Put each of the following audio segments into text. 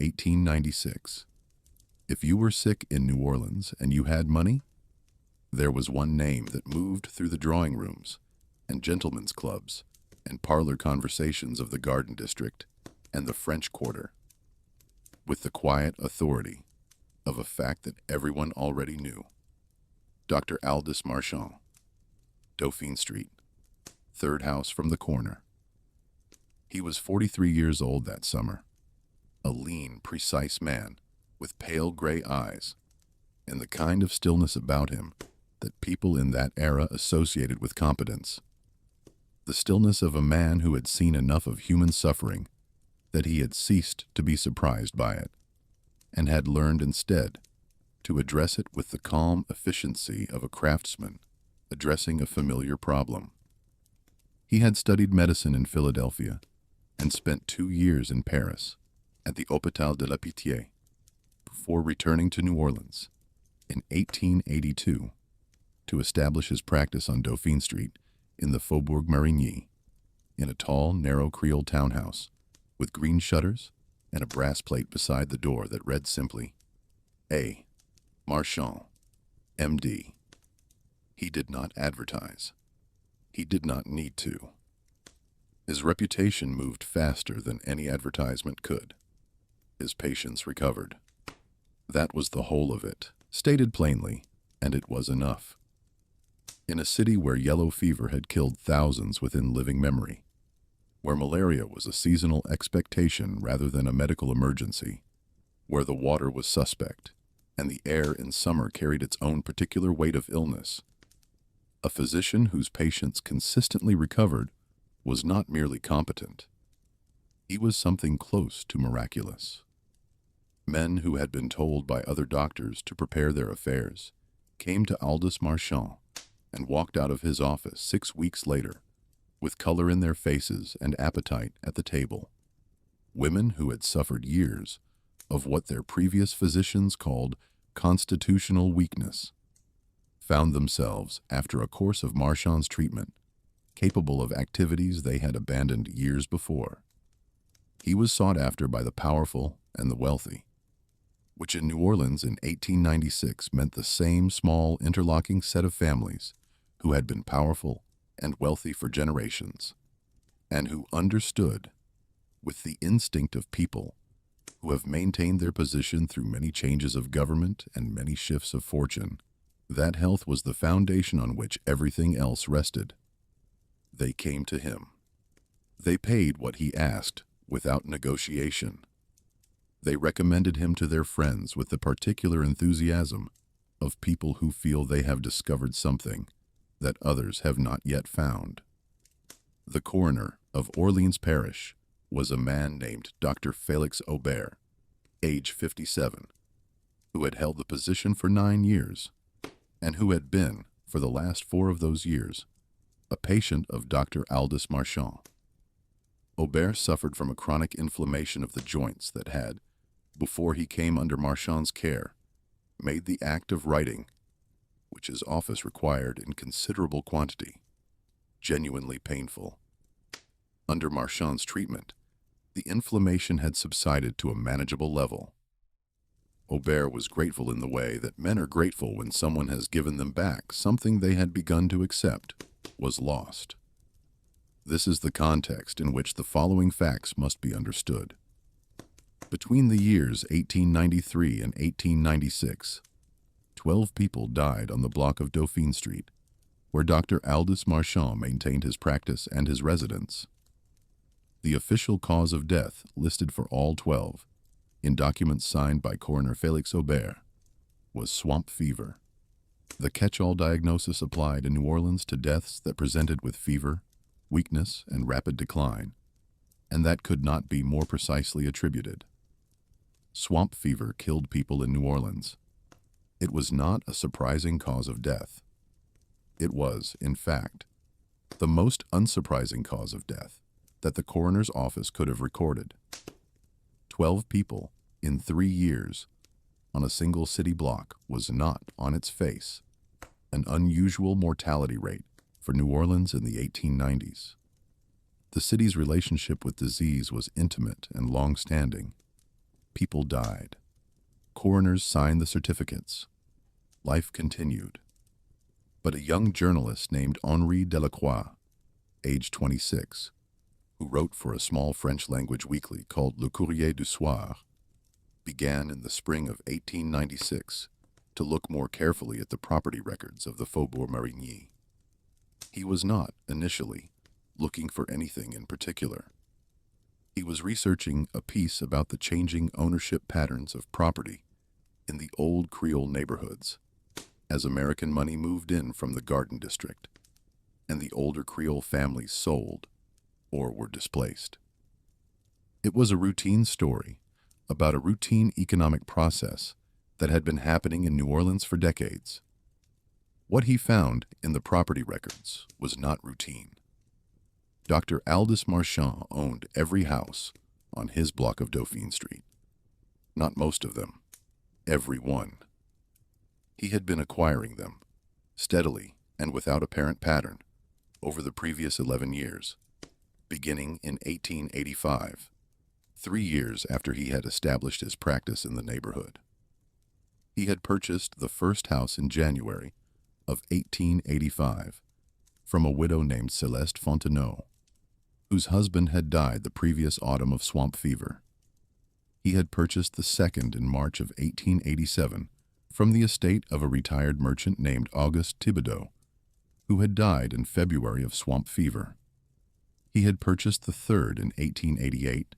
1896. If you were sick in New Orleans and you had money, there was one name that moved through the drawing rooms and gentlemen's clubs and parlor conversations of the Garden District and the French Quarter, with the quiet authority of a fact that everyone already knew. Dr. Aldous Marchand, Dauphine Street, third house from the corner. He was 43 years old that summer, a lean, precise man with pale gray eyes and the kind of stillness about him that people in that era associated with competence. The stillness of a man who had seen enough of human suffering that he had ceased to be surprised by it, and had learned instead to address it with the calm efficiency of a craftsman addressing a familiar problem. He had studied medicine in Philadelphia and spent 2 years in Paris at the Hôpital de la Pitié before returning to New Orleans in 1882 to establish his practice on Dauphine Street in the Faubourg Marigny, in a tall, narrow Creole townhouse with green shutters and a brass plate beside the door that read simply, A. Marchand, M.D. He did not advertise. He did not need to. His reputation moved faster than any advertisement could. His patients recovered. That was the whole of it, stated plainly, and it was enough. In a city where yellow fever had killed thousands within living memory, where malaria was a seasonal expectation rather than a medical emergency, where the water was suspect, and the air in summer carried its own particular weight of illness, a physician whose patients consistently recovered was not merely competent. He was something close to miraculous. Men who had been told by other doctors to prepare their affairs came to Aldous Marchand and walked out of his office 6 weeks later with color in their faces and appetite at the table. Women who had suffered years of what their previous physicians called constitutional weakness found themselves, after a course of Marchand's treatment, capable of activities they had abandoned years before. He was sought after by the powerful and the wealthy, which in New Orleans in 1896 meant the same small interlocking set of families who had been powerful and wealthy for generations, and who understood, with the instinct of people who have maintained their position through many changes of government and many shifts of fortune, that health was the foundation on which everything else rested. They came to him. They paid what he asked without negotiation. They recommended him to their friends with the particular enthusiasm of people who feel they have discovered something that others have not yet found. The coroner of Orleans Parish was a man named Dr. Félix Aubert, age 57, who had held the position for 9 years, and who had been, for the last 4 of those years, a patient of Dr. Aldous Marchand. Aubert suffered from a chronic inflammation of the joints that had, before he came under Marchand's care, made the act of writing, which his office required in considerable quantity, genuinely painful. Under Marchand's treatment, the inflammation had subsided to a manageable level. Aubert was grateful in the way that men are grateful when someone has given them back something they had begun to accept was lost. This is the context in which the following facts must be understood. Between the years 1893 and 1896, 12 people died on the block of Dauphine Street, where Dr. Aldous Marchand maintained his practice and his residence. The official cause of death listed for all 12, in documents signed by Coroner Félix Aubert, was swamp fever. The catch-all diagnosis applied in New Orleans to deaths that presented with fever, weakness, and rapid decline, and that could not be more precisely attributed. Swamp fever killed people in New Orleans. It was not a surprising cause of death. It was, in fact, the most unsurprising cause of death that the coroner's office could have recorded. 12 people in 3 years on a single city block was not, on its face, an unusual mortality rate for New Orleans in the 1890s. The city's relationship with disease was intimate and long-standing. People died. Coroners signed the certificates. Life continued. But a young journalist named Henri Delacroix, age 26, who wrote for a small French-language weekly called Le Courrier du Soir, began in the spring of 1896 to look more carefully at the property records of the Faubourg Marigny. He was not, initially, looking for anything in particular. He was researching a piece about the changing ownership patterns of property in the old Creole neighborhoods as American money moved in from the Garden District and the older Creole families sold or were displaced. It was a routine story about a routine economic process that had been happening in New Orleans for decades. What he found in the property records was not routine. Dr. Aldous Marchand owned every house on his block of Dauphine Street. Not most of them, every one. He had been acquiring them, steadily and without apparent pattern, over the previous 11 years, beginning in 1885, 3 years after he had established his practice in the neighborhood. He had purchased the first house in January of 1885 from a widow named Céleste Fontenot, whose husband had died the previous autumn of swamp fever. He had purchased the second in March of 1887 from the estate of a retired merchant named Auguste Thibodeau, who had died in February of swamp fever. He had purchased the third in 1888,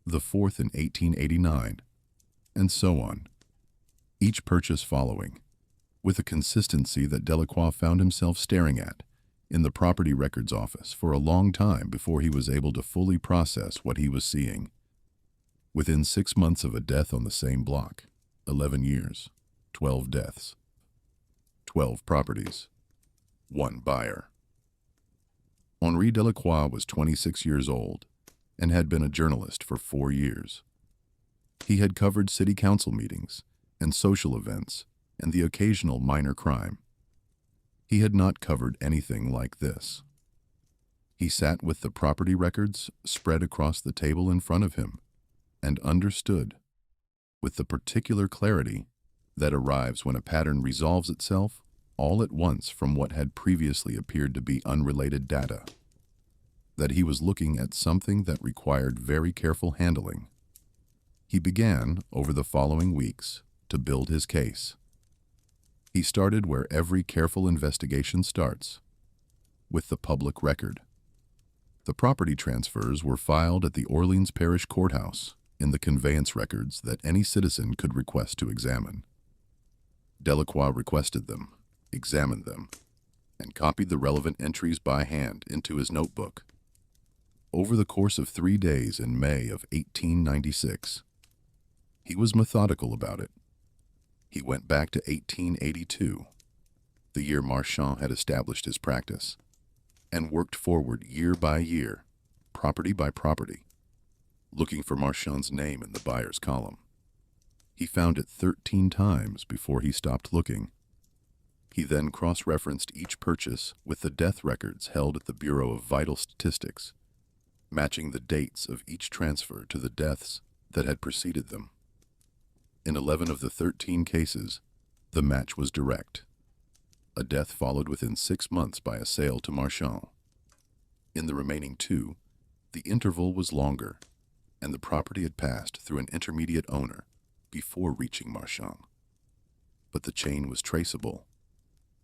the fourth in 1889, and so on, each purchase following, with a consistency that Delacroix found himself staring at in the property records office for a long time before he was able to fully process what he was seeing. Within 6 months of a death on the same block, 11 years, 12 deaths, 12 properties, 1 buyer. Henri Delacroix was 26 years old and had been a journalist for 4 years. He had covered city council meetings and social events and the occasional minor crime. He had not covered anything like this. He sat with the property records spread across the table in front of him and understood, with the particular clarity that arrives when a pattern resolves itself all at once from what had previously appeared to be unrelated data, that he was looking at something that required very careful handling. He began, over the following weeks, to build his case. He started where every careful investigation starts, with the public record. The property transfers were filed at the Orleans Parish Courthouse in the conveyance records that any citizen could request to examine. Delacroix requested them, examined them, and copied the relevant entries by hand into his notebook. Over the course of 3 days in May of 1896, he was methodical about it. He went back to 1882, the year Marchand had established his practice, and worked forward year by year, property by property, looking for Marchand's name in the buyer's column. He found it 13 times before he stopped looking. He then cross-referenced each purchase with the death records held at the Bureau of Vital Statistics, matching the dates of each transfer to the deaths that had preceded them. In 11 of the 13 cases, the match was direct. A death followed within 6 months by a sale to Marchand. In the remaining 2, the interval was longer, and the property had passed through an intermediate owner before reaching Marchand. But the chain was traceable,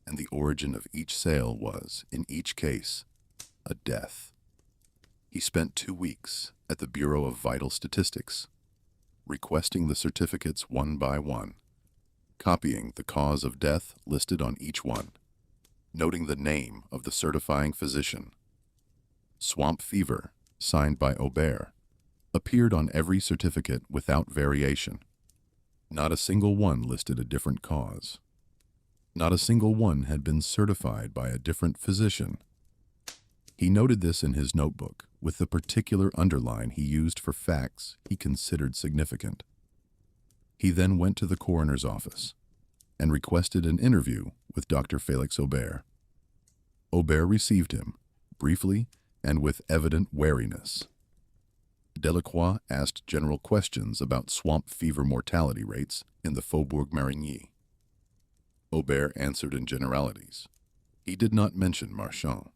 and the origin of each sale was, in each case, a death. He spent 2 weeks at the Bureau of Vital Statistics, requesting the certificates one by one, copying the cause of death listed on each one, noting the name of the certifying physician. Swamp fever, signed by Aubert, appeared on every certificate without variation. Not a single one listed a different cause. Not a single one had been certified by a different physician. He noted this in his notebook with the particular underline he used for facts he considered significant. He then went to the coroner's office and requested an interview with Dr. Félix Aubert. Aubert received him, briefly and with evident wariness. Delacroix asked general questions about swamp fever mortality rates in the Faubourg Marigny. Aubert answered in generalities. He did not mention Marchand.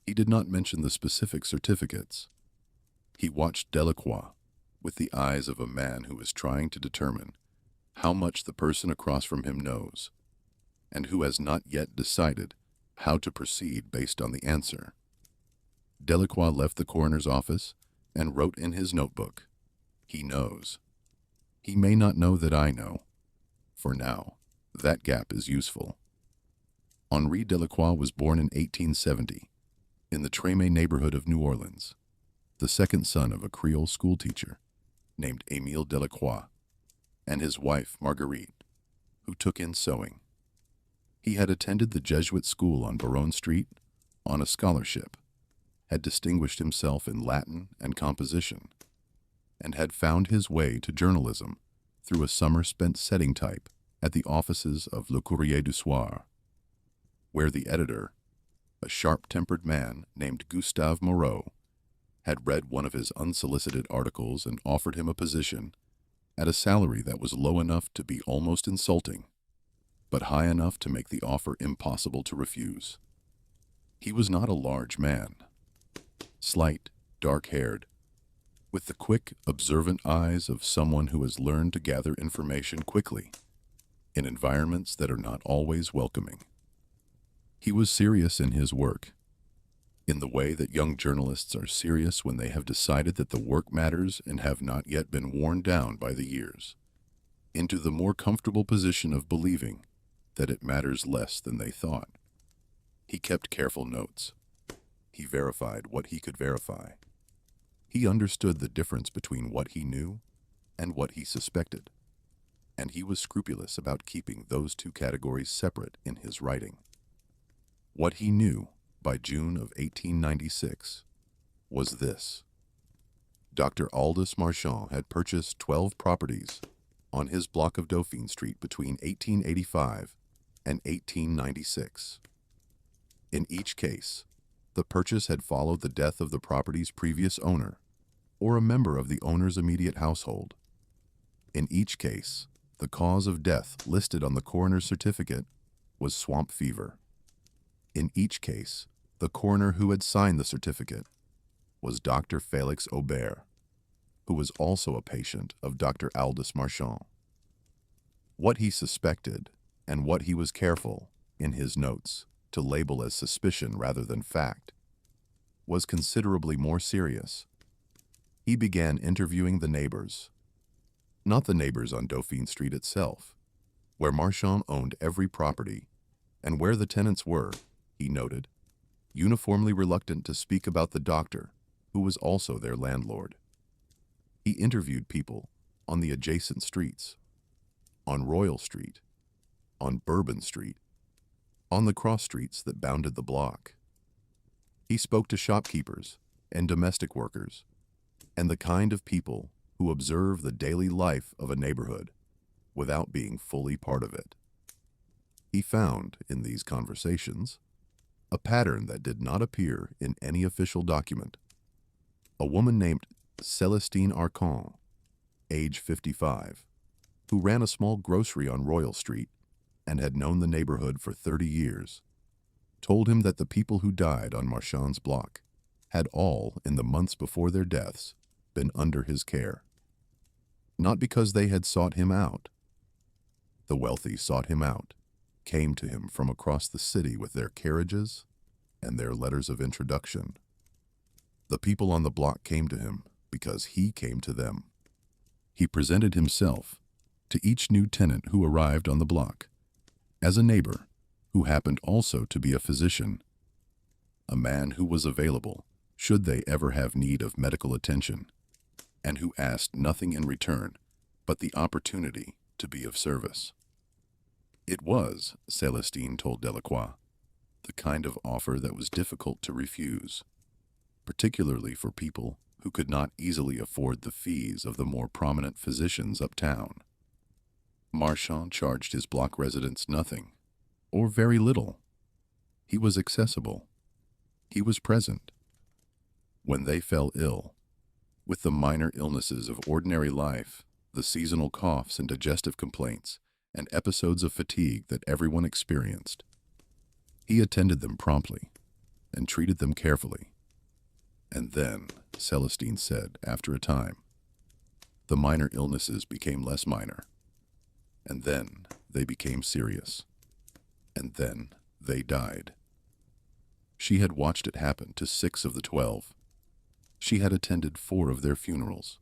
He did not mention the specific certificates. He watched Delacroix with the eyes of a man who is trying to determine how much the person across from him knows, and who has not yet decided how to proceed based on the answer. Delacroix left the coroner's office and wrote in his notebook, "He knows. He may not know that I know. For now, that gap is useful." Henri Delacroix was born in 1870 in the Trémé neighborhood of New Orleans, the second son of a Creole schoolteacher named Émile Delacroix and his wife Marguerite, who took in sewing. He had attended the Jesuit school on Baronne Street on a scholarship, had distinguished himself in Latin and composition, and had found his way to journalism through a summer spent setting type at the offices of Le Courrier du Soir, where the editor, a sharp-tempered man named Gustave Moreau, had read one of his unsolicited articles and offered him a position at a salary that was low enough to be almost insulting, but high enough to make the offer impossible to refuse. He was not a large man, slight, dark-haired, with the quick, observant eyes of someone who has learned to gather information quickly in environments that are not always welcoming. He was serious in his work, in the way that young journalists are serious when they have decided that the work matters and have not yet been worn down by the years, into the more comfortable position of believing that it matters less than they thought. He kept careful notes. He verified what he could verify. He understood the difference between what he knew and what he suspected, and he was scrupulous about keeping those two categories separate in his writing. What he knew by June of 1896 was this: Dr. Aldous Marchand had purchased 12 properties on his block of Dauphine Street between 1885 and 1896. In each case, the purchase had followed the death of the property's previous owner or a member of the owner's immediate household. In each case, the cause of death listed on the coroner's certificate was swamp fever. In each case, the coroner who had signed the certificate was Dr. Félix Aubert, who was also a patient of Dr. Aldous Marchand. What he suspected and what he was careful, in his notes, to label as suspicion rather than fact, was considerably more serious. He began interviewing the neighbors, not the neighbors on Dauphine Street itself, where Marchand owned every property, and where the tenants were, he noted, uniformly reluctant to speak about the doctor, who was also their landlord. He interviewed people on the adjacent streets, on Royal Street, on Bourbon Street, on the cross streets that bounded the block. He spoke to shopkeepers and domestic workers, and the kind of people who observe the daily life of a neighborhood without being fully part of it. He found, in these conversations, a pattern that did not appear in any official document. A woman named Célestine Arcand, age 55, who ran a small grocery on Royal Street and had known the neighborhood for 30 years, told him that the people who died on Marchand's block had all, in the months before their deaths, been under his care. Not because they had sought him out. The wealthy sought him out, came to him from across the city with their carriages and their letters of introduction. The people on the block came to him because he came to them. He presented himself to each new tenant who arrived on the block as a neighbor who happened also to be a physician, a man who was available should they ever have need of medical attention, and who asked nothing in return but the opportunity to be of service. It was, Célestine told Delacroix, the kind of offer that was difficult to refuse, particularly for people who could not easily afford the fees of the more prominent physicians uptown. Marchand charged his block residents nothing, or very little. He was accessible. He was present. When they fell ill, with the minor illnesses of ordinary life, the seasonal coughs and digestive complaints, and episodes of fatigue that everyone experienced. He attended them promptly and treated them carefully. And then, Celestine said, after a time, the minor illnesses became less minor. And then they became serious. And then they died. She had watched it happen to 6 of the 12. She had attended 4 of their funerals.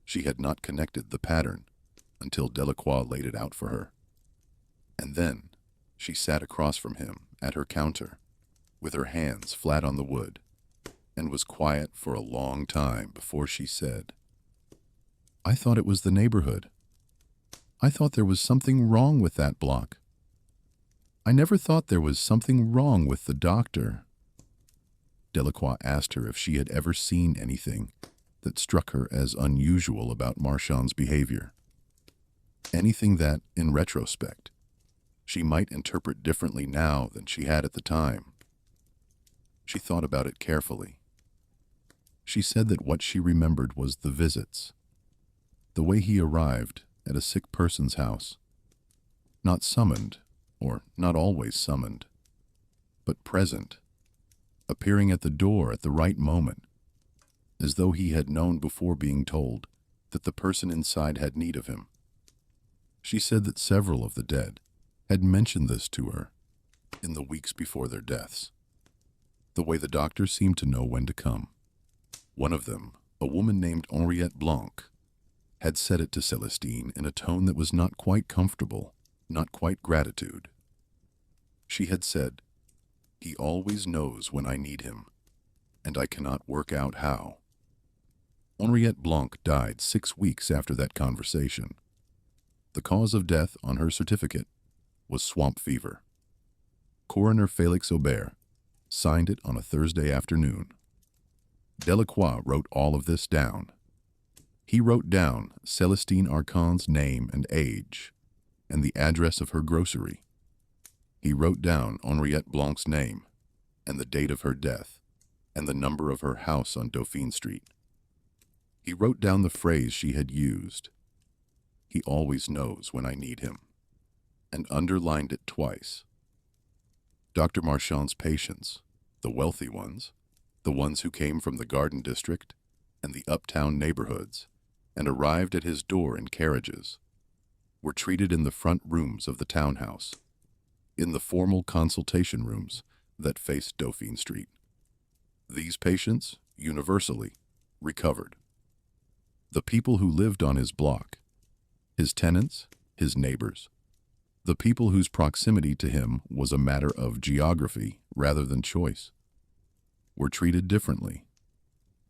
She had not connected the pattern until Delacroix laid it out for her. And then she sat across from him at her counter, with her hands flat on the wood, and was quiet for a long time before she said, "I thought it was the neighborhood. I thought there was something wrong with that block. I never thought there was something wrong with the doctor." Delacroix asked her if she had ever seen anything that struck her as unusual about Marchand's behavior. Anything that, in retrospect, she might interpret differently now than she had at the time. She thought about it carefully. She said that what she remembered was the visits, the way he arrived at a sick person's house, not summoned, or not always summoned, but present, appearing at the door at the right moment, as though he had known before being told that the person inside had need of him. She said that several of the dead had mentioned this to her in the weeks before their deaths, the way the doctor seemed to know when to come. One of them, a woman named Henriette Blanc, had said it to Celestine in a tone that was not quite comfortable, not quite gratitude. She had said, "He always knows when I need him, and I cannot work out how." Henriette Blanc died 6 weeks after that conversation. The cause of death on her certificate was swamp fever. Coroner Félix Aubert signed it on a Thursday afternoon. Delacroix wrote all of this down. He wrote down Celestine Arcand's name and age, and the address of her grocery. He wrote down Henriette Blanc's name, and the date of her death, and the number of her house on Dauphine Street. He wrote down the phrase she had used, "He always knows when I need him," and underlined it twice. Dr. Marchand's patients, the wealthy ones, the ones who came from the Garden District and the uptown neighborhoods and arrived at his door in carriages, were treated in the front rooms of the townhouse, in the formal consultation rooms that faced Dauphine Street. These patients, universally, recovered. The people who lived on his block, his tenants, his neighbors, the people whose proximity to him was a matter of geography rather than choice, were treated differently.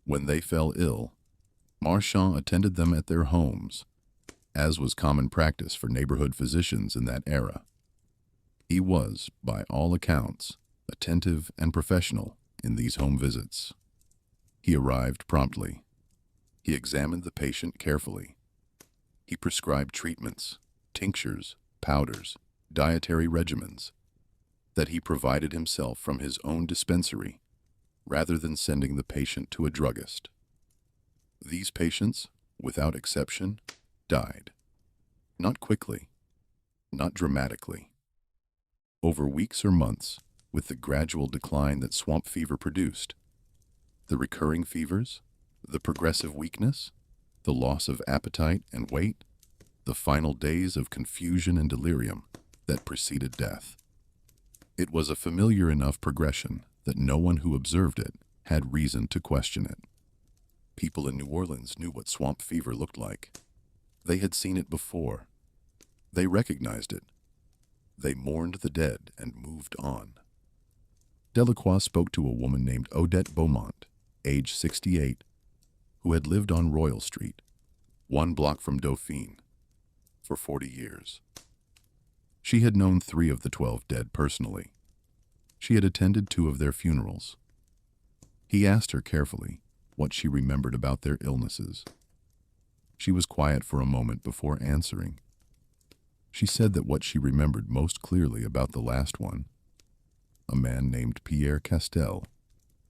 When they fell ill, Marchand attended them at their homes, as was common practice for neighborhood physicians in that era. He was, by all accounts, attentive and professional in these home visits. He arrived promptly. He examined the patient carefully. He prescribed treatments, tinctures, powders, dietary regimens, that he provided himself from his own dispensary, rather than sending the patient to a druggist. These patients, without exception, died. Not quickly, not dramatically. Over weeks or months, with the gradual decline that swamp fever produced, the recurring fevers, the progressive weakness, the loss of appetite and weight, the final days of confusion and delirium that preceded death. It was a familiar enough progression that no one who observed it had reason to question it. People in New Orleans knew what swamp fever looked like. They had seen it before. They recognized it. They mourned the dead and moved on. Delacroix spoke to a woman named Odette Beaumont, age 68, who had lived on Royal Street, 1 block from Dauphine, for 40 years. She had known 3 of the 12 dead personally. She had attended 2 of their funerals. He asked her carefully what she remembered about their illnesses. She was quiet for a moment before answering. She said that what she remembered most clearly about the last one, a man named Pierre Castel,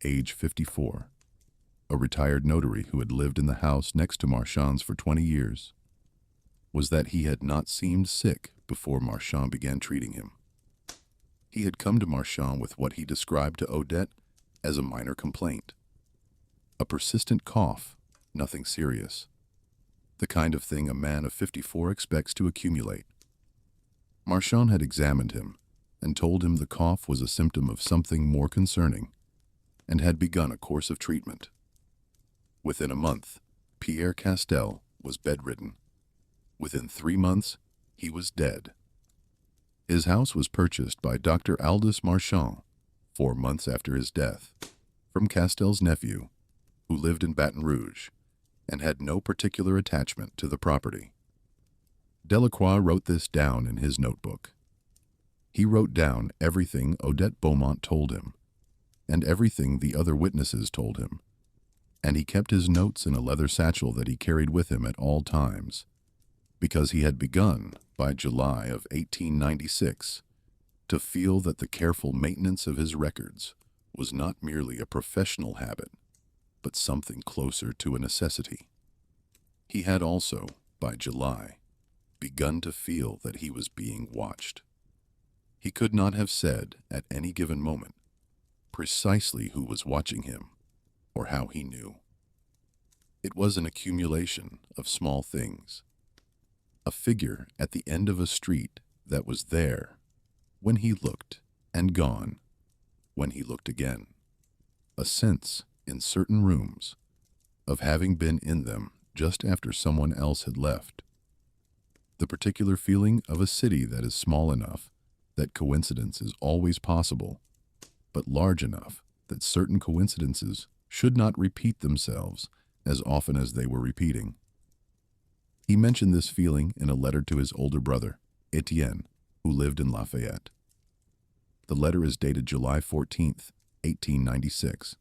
age 54, a retired notary who had lived in the house next to Marchand's for 20 years, was that he had not seemed sick before Marchand began treating him. He had come to Marchand with what he described to Odette as a minor complaint. A persistent cough, nothing serious. The kind of thing a man of 54 expects to accumulate. Marchand had examined him and told him the cough was a symptom of something more concerning and had begun a course of treatment. Within a month, Pierre Castel was bedridden. Within 3 months, he was dead. His house was purchased by Dr. Aldous Marchand 4 months after his death from Castel's nephew, who lived in Baton Rouge and had no particular attachment to the property. Delacroix wrote this down in his notebook. He wrote down everything Odette Beaumont told him and everything the other witnesses told him, and he kept his notes in a leather satchel that he carried with him at all times, because he had begun, by July of 1896, to feel that the careful maintenance of his records was not merely a professional habit, but something closer to a necessity. He had also, by July, begun to feel that he was being watched. He could not have said, at any given moment, precisely who was watching him, or how he knew. It was an accumulation of small things. A figure at the end of a street that was there when he looked and gone when he looked again. A sense in certain rooms of having been in them just after someone else had left. The particular feeling of a city that is small enough that coincidence is always possible, but large enough that certain coincidences should not repeat themselves as often as they were repeating. He mentioned this feeling in a letter to his older brother, Etienne, who lived in Lafayette. The letter is dated July 14th, 1896.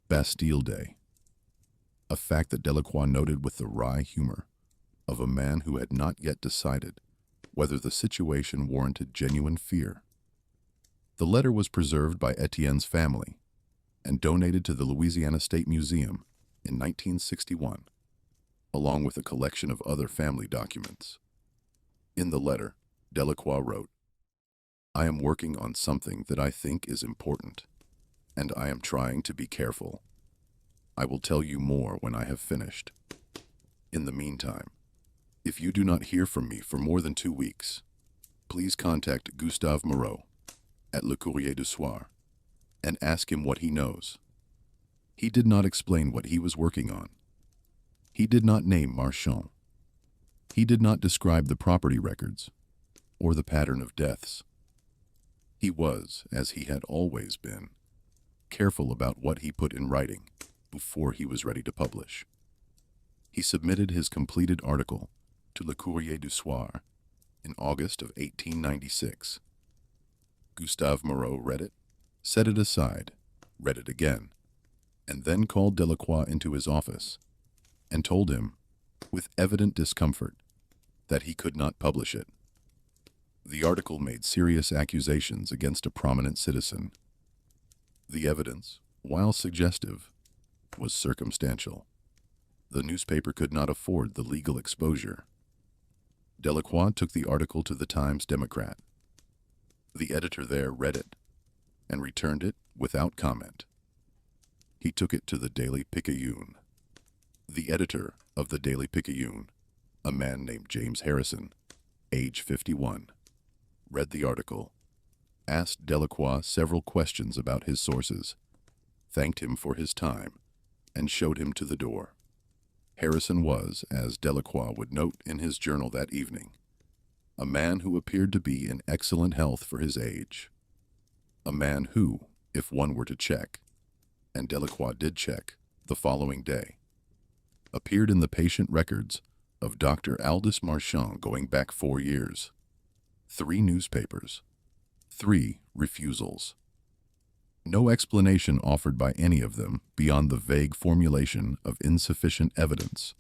Bastille Day. A fact that Delacroix noted with the wry humor of a man who had not yet decided whether the situation warranted genuine fear. The letter was preserved by Etienne's family and donated to the Louisiana State Museum in 1961, along with a collection of other family documents. In the letter, Delacroix wrote, "I am working on something that I think is important, and I am trying to be careful. I will tell you more when I have finished. In the meantime, if you do not hear from me for more than 2 weeks, please contact Gustave Moreau at Le Courrier du Soir and ask him what he knows." He did not explain what he was working on. He did not name Marchand. He did not describe the property records or the pattern of deaths. He was, as he had always been, careful about what he put in writing before he was ready to publish. He submitted his completed article to Le Courrier du Soir in August of 1896. Gustave Moreau read it, set it aside, read it again, and then called Delacroix into his office and told him, with evident discomfort, that he could not publish it. The article made serious accusations against a prominent citizen. The evidence, while suggestive, was circumstantial. The newspaper could not afford the legal exposure. Delacroix took the article to the Times-Democrat. The editor there read it and returned it without comment. He took it to the Daily Picayune. The editor of the Daily Picayune, a man named James Harrison, age 51, read the article, asked Delacroix several questions about his sources, thanked him for his time, and showed him to the door. Harrison was, as Delacroix would note in his journal that evening, a man who appeared to be in excellent health for his age. A man who, if one were to check, and Delacroix did check, the following day, appeared in the patient records of Dr. Aldous Marchand going back 4 years. 3 newspapers. 3 refusals. No explanation offered by any of them beyond the vague formulation of insufficient evidence,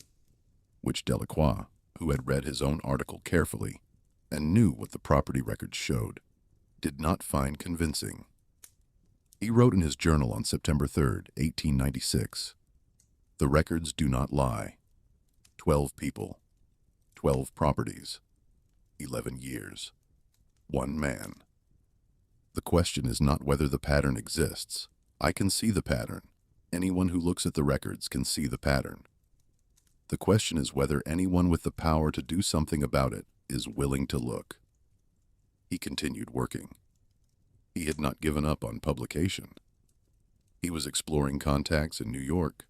which Delacroix, who had read his own article carefully and knew what the property records showed, did not find convincing. He wrote in his journal on September 3rd, 1896, The records do not lie. 12 people, 12 properties, 11 years, one man. The question is not whether the pattern exists. I can see the pattern. Anyone who looks at the records can see the pattern. The question is whether anyone with the power to do something about it is willing to look. He continued working. He had not given up on publication. He was exploring contacts in New York,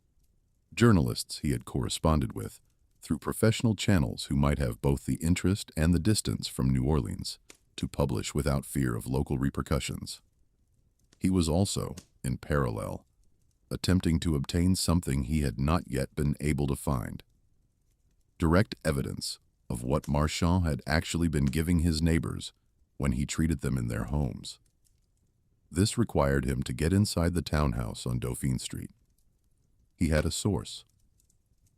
journalists he had corresponded with through professional channels who might have both the interest and the distance from New Orleans to publish without fear of local repercussions. He was also, in parallel, attempting to obtain something he had not yet been able to find: direct evidence of what Marchand had actually been giving his neighbors when he treated them in their homes. This required him to get inside the townhouse on Dauphine Street. He had a source,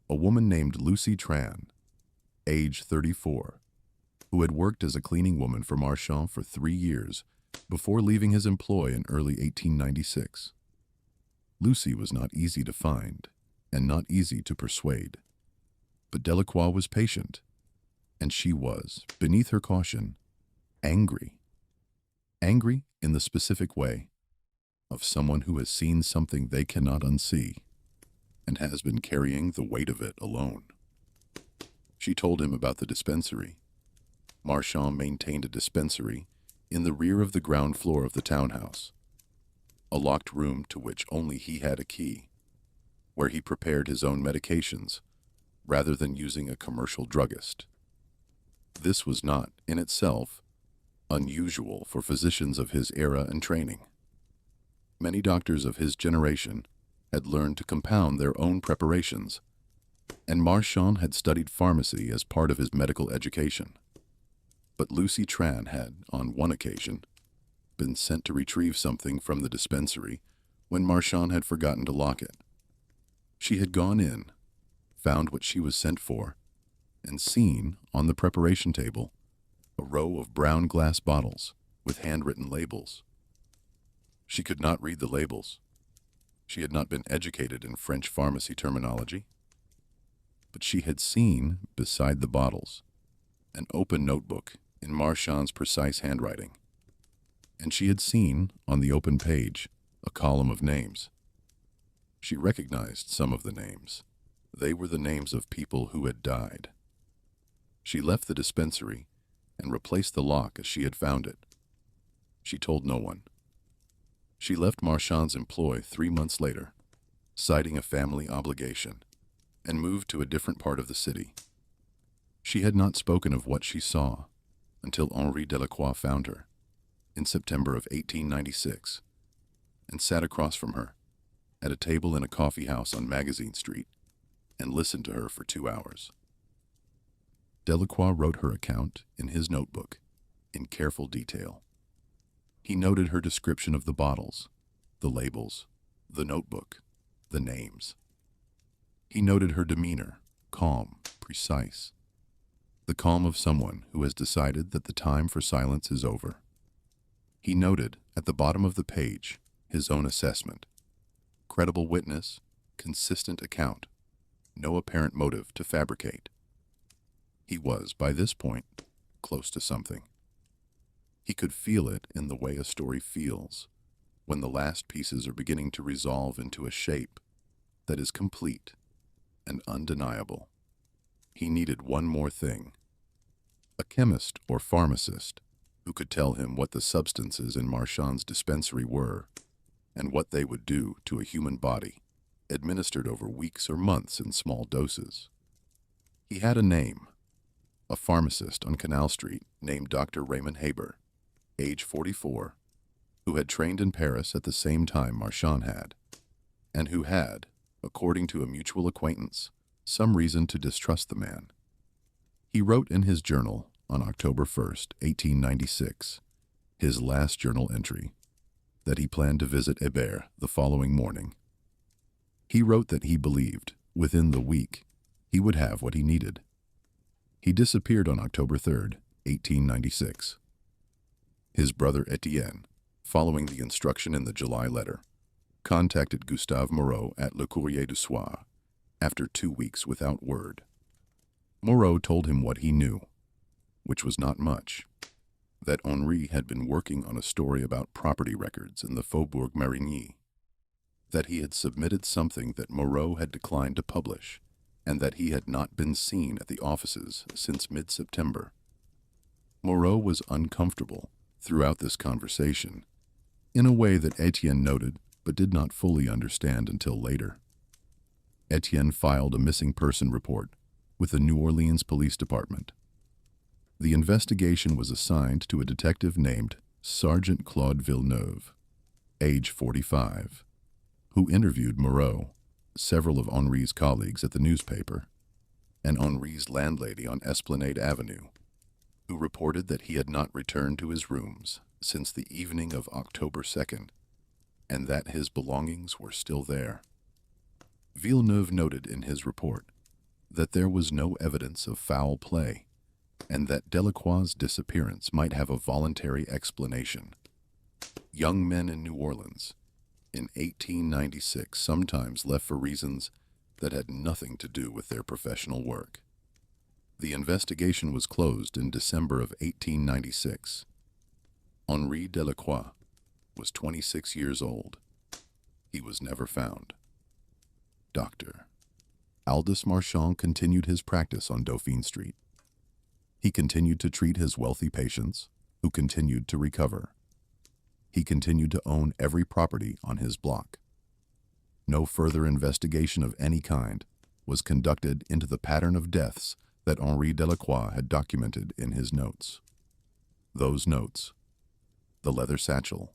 a woman named Lucy Tran, age 34, who had worked as a cleaning woman for Marchand for 3 years before leaving his employ in early 1896. Lucy was not easy to find and not easy to persuade, but Delacroix was patient, and she was, beneath her caution, angry. Angry in the specific way of someone who has seen something they cannot unsee and has been carrying the weight of it alone. She told him about the dispensary. Marchand maintained a dispensary in the rear of the ground floor of the townhouse, a locked room to which only he had a key, where he prepared his own medications rather than using a commercial druggist. This was not, in itself, unusual for physicians of his era and training. Many doctors of his generation had learned to compound their own preparations, and Marchand had studied pharmacy as part of his medical education. But Lucy Tran had, on one occasion, been sent to retrieve something from the dispensary when Marchand had forgotten to lock it. She had gone in, found what she was sent for, and seen, on the preparation table, a row of brown glass bottles with handwritten labels. She could not read the labels. She had not been educated in French pharmacy terminology, but she had seen, beside the bottles, an open notebook in Marchand's precise handwriting, and she had seen, on the open page, a column of names. She recognized some of the names. They were the names of people who had died. She left the dispensary and replaced the lock as she had found it. She told no one. She left Marchand's employ 3 months later, citing a family obligation, and moved to a different part of the city. She had not spoken of what she saw until Henri Delacroix found her in September of 1896 and sat across from her at a table in a coffee house on Magazine Street and listened to her for 2 hours. Delacroix wrote her account in his notebook in careful detail. He noted her description of the bottles, the labels, the notebook, the names. He noted her demeanor, calm, precise, the calm of someone who has decided that the time for silence is over. He noted, at the bottom of the page, his own assessment: credible witness, consistent account, no apparent motive to fabricate. He was, by this point, close to something. He could feel it in the way a story feels when the last pieces are beginning to resolve into a shape that is complete and undeniable. He needed one more thing: a chemist or pharmacist who could tell him what the substances in Marchand's dispensary were and what they would do to a human body, administered over weeks or months in small doses. He had a name: a pharmacist on Canal Street named Dr. Raymond Haber, age 44, who had trained in Paris at the same time Marchand had, and who had, according to a mutual acquaintance, some reason to distrust the man. He wrote in his journal on October 1st, 1896, his last journal entry, that he planned to visit Hébert the following morning. He wrote that he believed, within the week, he would have what he needed. He disappeared on October 3rd, 1896. His brother Etienne, following the instruction in the July letter, contacted Gustave Moreau at Le Courrier du Soir After 2 weeks without word, Moreau told him what he knew, which was not much, that Henri had been working on a story about property records in the Faubourg Marigny, that he had submitted something that Moreau had declined to publish, and that he had not been seen at the offices since mid-September. Moreau was uncomfortable throughout this conversation, in a way that Etienne noted but did not fully understand until later. Etienne filed a missing person report with the New Orleans Police Department. The investigation was assigned to a detective named Sergeant Claude Villeneuve, age 45, who interviewed Moreau, several of Henri's colleagues at the newspaper, and Henri's landlady on Esplanade Avenue, who reported that he had not returned to his rooms since the evening of October 2nd, and that his belongings were still there. Villeneuve noted in his report that there was no evidence of foul play, and that Delacroix's disappearance might have a voluntary explanation. Young men in New Orleans in 1896 sometimes left for reasons that had nothing to do with their professional work. The investigation was closed in December of 1896. Henri Delacroix was 26 years old. He was never found. Dr. Aldous Marchand continued his practice on Dauphine Street. He continued to treat his wealthy patients, who continued to recover. He continued to own every property on his block. No further investigation of any kind was conducted into the pattern of deaths that Henri Delacroix had documented in his notes. Those notes, the leather satchel,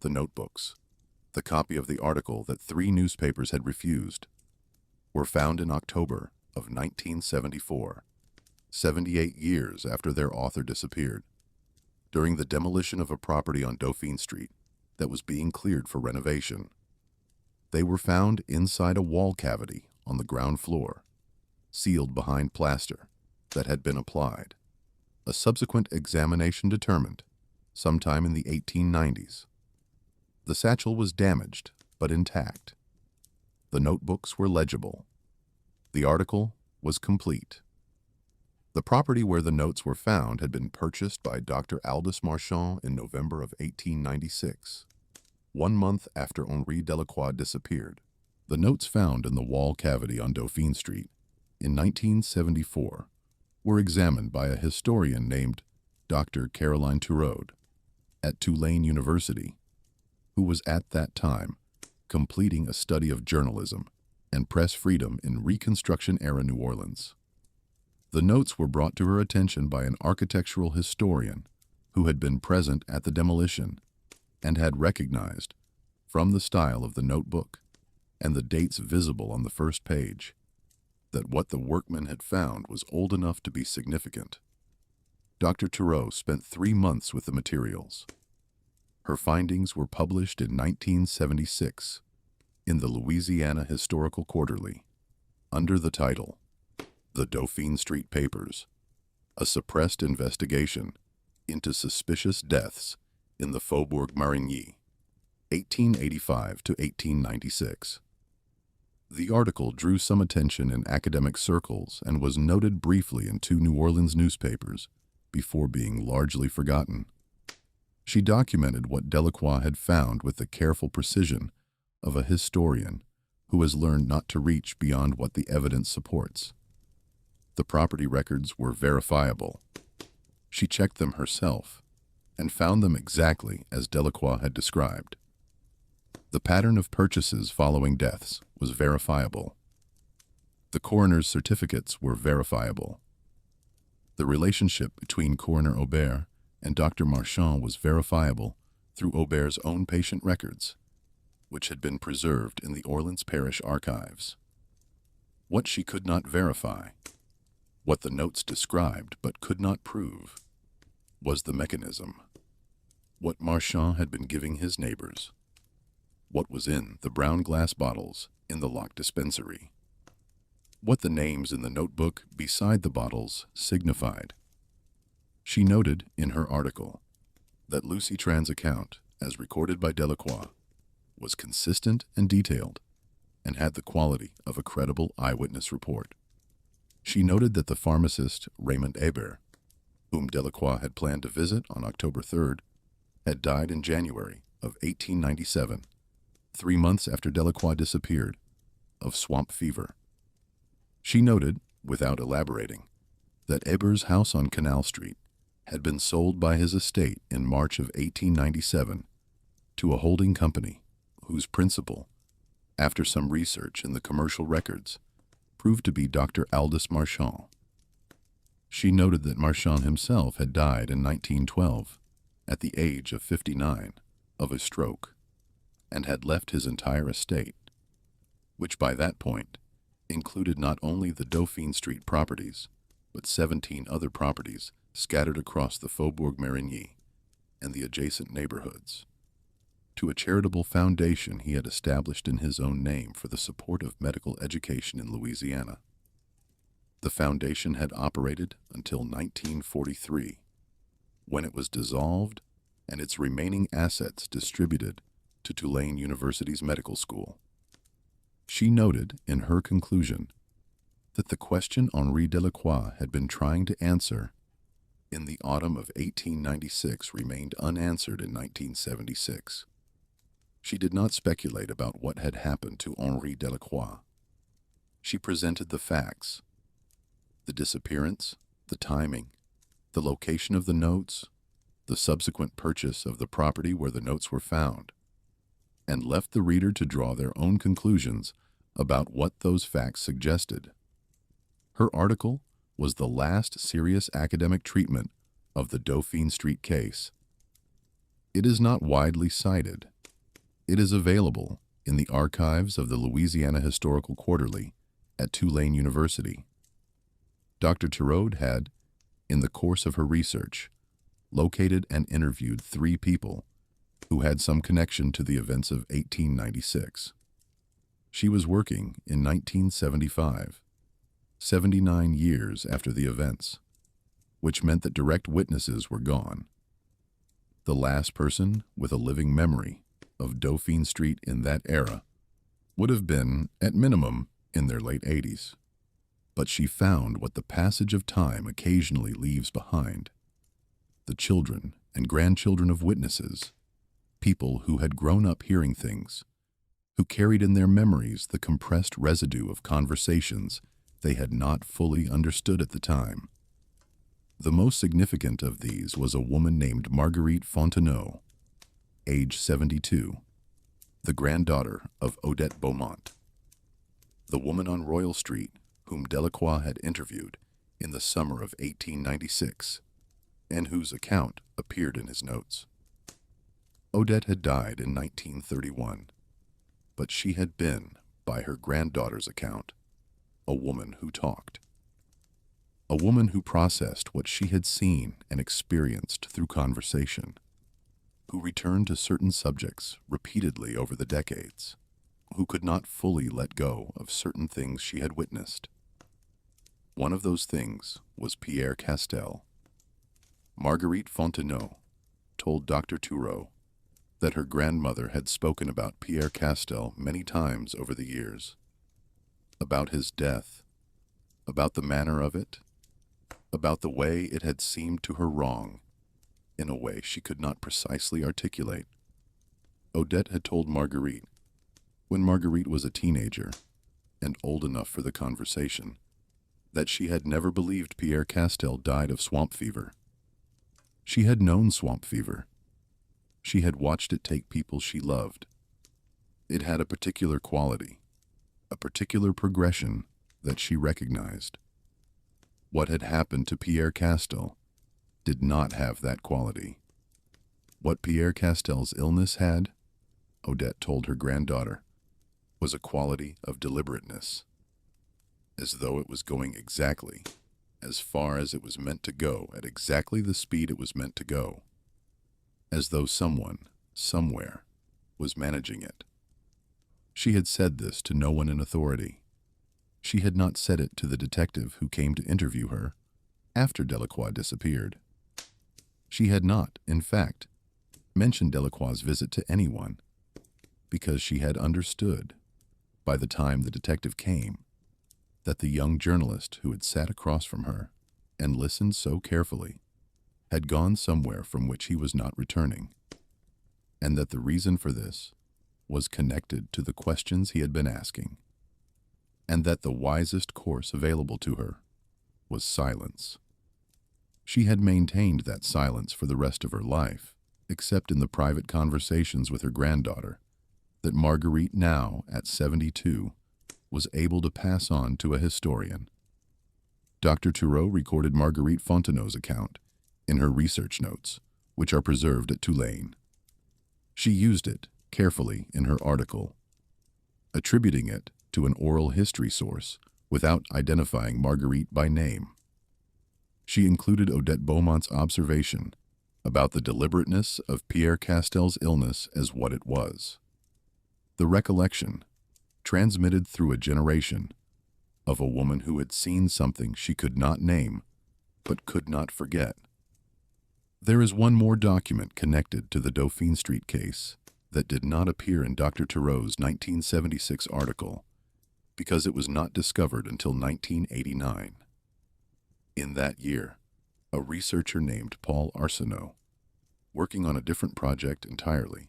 the notebooks, the copy of the article that 3 newspapers had refused, were found in October of 1974, 78 years after their author disappeared, during the demolition of a property on Dauphine Street that was being cleared for renovation. They were found inside a wall cavity on the ground floor, sealed behind plaster that had been applied. A subsequent examination determined, sometime in the 1890s, the satchel was damaged but intact. The notebooks were legible. The article was complete. The property where the notes were found had been purchased by Dr. Aldous Marchand in November of 1896, 1 month after Henri Delacroix disappeared. The notes found in the wall cavity on Dauphine Street in 1974 were examined by a historian named Dr. Caroline Turod at Tulane University, who was at that time completing a study of journalism and press freedom in Reconstruction-era New Orleans. The notes were brought to her attention by an architectural historian who had been present at the demolition and had recognized, from the style of the notebook and the dates visible on the first page, that what the workmen had found was old enough to be significant. Dr. Turod spent 3 months with the materials. Her findings were published in 1976 in the Louisiana Historical Quarterly under the title, The Dauphine Street Papers, a suppressed investigation into suspicious deaths in the Faubourg Marigny, 1885 to 1896. The article drew some attention in academic circles and was noted briefly in 2 New Orleans newspapers before being largely forgotten. She documented what Delacroix had found with the careful precision of a historian who has learned not to reach beyond what the evidence supports. The property records were verifiable. She checked them herself and found them exactly as Delacroix had described. The pattern of purchases following deaths was verifiable. The coroner's certificates were verifiable. The relationship between Coroner Aubert and Dr. Marchand was verifiable through Aubert's own patient records, which had been preserved in the Orleans Parish archives. What she could not verify, what the notes described but could not prove, was the mechanism. What Marchand had been giving his neighbors. What was in the brown glass bottles in the locked dispensary. What the names in the notebook beside the bottles signified. She noted in her article that Lucy Tran's account, as recorded by Delacroix, was consistent and detailed, and had the quality of a credible eyewitness report. She noted that the pharmacist Raymond Hébert, whom Delacroix had planned to visit on October 3rd, had died in January of 1897, 3 months after Delacroix disappeared, of swamp fever. She noted, without elaborating, that Hébert's house on Canal Street had been sold by his estate in March of 1897 to a holding company whose principal, after some research in the commercial records, proved to be Dr. Aldous Marchand. She noted that Marchand himself had died in 1912, at the age of 59, of a stroke, and had left his entire estate, which by that point included not only the Dauphine Street properties, but 17 other properties scattered across the Faubourg Marigny and the adjacent neighborhoods, to a charitable foundation he had established in his own name for the support of medical education in Louisiana. The foundation had operated until 1943, when it was dissolved and its remaining assets distributed to Tulane University's medical school. She noted in her conclusion that the question Henri Delacroix had been trying to answer in the autumn of 1896 remained unanswered in 1976. She did not speculate about what had happened to Henri Delacroix. She presented the facts: the disappearance, the timing, the location of the notes, the subsequent purchase of the property where the notes were found, and left the reader to draw their own conclusions about what those facts suggested. Her article was the last serious academic treatment of the Dauphine Street case. It is not widely cited. It is available in the archives of the Louisiana Historical Quarterly at Tulane University. Dr. Turod had, in the course of her research, located and interviewed 3 people who had some connection to the events of 1896. She was working in 1975, 79 years after the events, which meant that direct witnesses were gone. The last person with a living memory of Dauphine Street in that era would have been, at minimum, in their late 80s. But she found what the passage of time occasionally leaves behind: the children and grandchildren of witnesses, people who had grown up hearing things, who carried in their memories the compressed residue of conversations they had not fully understood at the time. The most significant of these was a woman named Marguerite Fontenot, age 72, the granddaughter of Odette Beaumont, the woman on Royal Street whom Delacroix had interviewed in the summer of 1896, and whose account appeared in his notes. Odette had died in 1931, but she had been, by her granddaughter's account, a woman who talked. A woman who processed what she had seen and experienced through conversation, who returned to certain subjects repeatedly over the decades, who could not fully let go of certain things she had witnessed. One of those things was Pierre Castell. Marguerite Fontenot told Dr. Turod that her grandmother had spoken about Pierre Castell many times over the years, about his death, about the manner of it, about the way it had seemed to her wrong, in a way she could not precisely articulate. Odette had told Marguerite, when Marguerite was a teenager and old enough for the conversation, that she had never believed Pierre Castell died of swamp fever. She had known swamp fever. She had watched it take people she loved. It had a particular quality, a particular progression that she recognized. What had happened to Pierre Castell did not have that quality. What Pierre Castell's illness had, Odette told her granddaughter, was a quality of deliberateness, as though it was going exactly as far as it was meant to go at exactly the speed it was meant to go, as though someone, somewhere, was managing it. She had said this to no one in authority. She had not said it to the detective who came to interview her after Delacroix disappeared. She had not, in fact, mentioned Delacroix's visit to anyone, because she had understood, by the time the detective came, that the young journalist who had sat across from her and listened so carefully had gone somewhere from which he was not returning, and that the reason for this was connected to the questions he had been asking, and that the wisest course available to her was silence. She had maintained that silence for the rest of her life, except in the private conversations with her granddaughter, that Marguerite, now at 72, was able to pass on to a historian. Dr. Thureau recorded Marguerite Fontenot's account in her research notes, which are preserved at Tulane. She used it carefully in her article, attributing it to an oral history source without identifying Marguerite by name. She included Odette Beaumont's observation about the deliberateness of Pierre Castel's illness as what it was: the recollection, transmitted through a generation, of a woman who had seen something she could not name but could not forget. There is one more document connected to the Dauphine Street case that did not appear in Dr. Thureau's 1976 article because it was not discovered until 1989. In that year, a researcher named Paul Arsenault, working on a different project entirely,